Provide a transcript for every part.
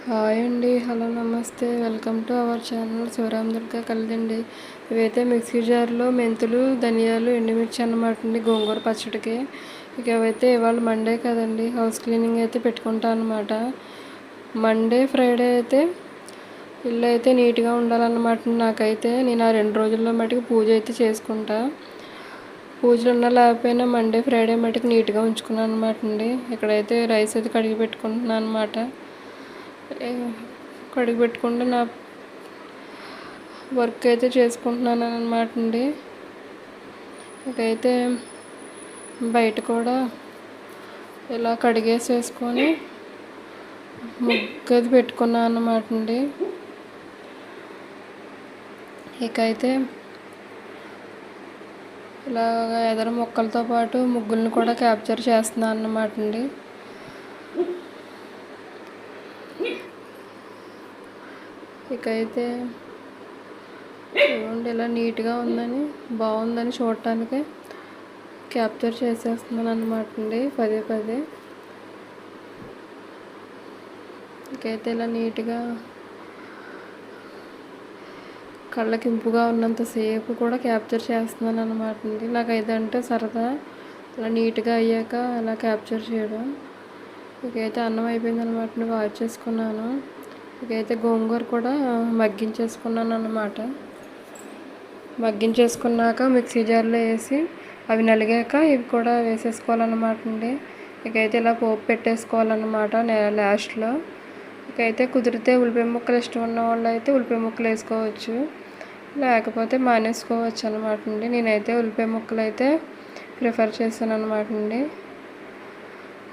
Hi అండి, hello నమస్తే, welcome to our channel Shivarama Durga కలదండి. ఇవైతే మిక్సీ జార్లో మెంతులు, ధనియాలు, ఎండుమిర్చి అన్నమాట అండి గోంగూర పచ్చడికి. ఇక అవైతే ఇవాళ మండే కదండి, హౌస్ క్లీనింగ్ అయితే పెట్టుకుంటాను అనమాట. మండే ఫ్రైడే అయితే ఇల్లు అయితే నీట్గా ఉండాలన్నమాట. నాకైతే నేను ఆ 2 రోజుల్లో మటుకు పూజ అయితే చేసుకుంటా. పూజలు ఉన్నా లేకపోయినా మండే ఫ్రైడే మటుకు నీట్గా ఉంచుకున్నాను అనమాట అండి. ఇక్కడైతే రైస్ అయితే కడిగి పెట్టుకుంటున్నాను అనమాట. కడిగి పెట్టుకుంటే నా వర్క్ అయితే చేసుకుంటున్నాను అనమాట అండి. ఇకైతే బయట కూడా ఇలా కడిగేసేసుకొని ముగ్గు అది పెట్టుకున్నాను అన్నమాట అండి. ఇకైతే ఇలాగ ఎదర మొక్కలతో పాటు ముగ్గులను కూడా క్యాప్చర్ చేస్తున్నాను అన్నమాట అండి. ఇకైతే చూడండి, ఇలా నీట్గా ఉందని, బాగుందని చూడటానికి క్యాప్చర్ చేసేస్తున్నాను అన్నమాట అండి పదే పదే. ఇకైతే ఇలా నీట్గా కళ్ళకి ఇంపుగా ఉన్నంతసేపు కూడా క్యాప్చర్ చేస్తున్నాను అన్నమాట అండి. నాకు ఇదంటే సరదా, ఇలా నీట్గా అయ్యాక అలా క్యాప్చర్ చేయడం. ఇకైతే అన్నం అయిపోయింది అనమాట, వాచ్ చేసుకున్నాను. ఇకైతే గోంగూర కూడా మగ్గించేసుకున్నాను అన్నమాట. మగ్గించేసుకున్నాక మిక్సీ జార్లో వేసి అవి నలిగాక ఇవి కూడా వేసేసుకోవాలన్నమాట అండి. ఇకైతే ఇలా పోపు పెట్టేసుకోవాలన్నమాట లాస్ట్లో. ఇకైతే కుదిరితే ఉల్లిపాయ ముక్కలు ఇష్టం ఉన్న వాళ్ళు అయితే ఉల్లిపాయ ముక్కలు వేసుకోవచ్చు, లేకపోతే మానేసుకోవచ్చు అనమాట అండి. నేనైతే ఉల్లిపాయ ముక్కలు అయితే ప్రిఫర్ చేశాను అనమాట అండి.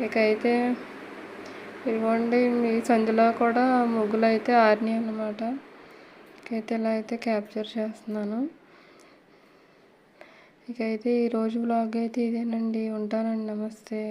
ఇకైతే ఇవ్వండి, ఈ సందులో కూడా ముగ్గులు అయితే ఆరినాయి అన్నమాట. ఇకైతే ఇలా అయితే క్యాప్చర్ చేస్తున్నాను. ఇకైతే ఈరోజు వ్లాగ్ అయితే ఇదేనండి. ఉంటానండి, నమస్తే.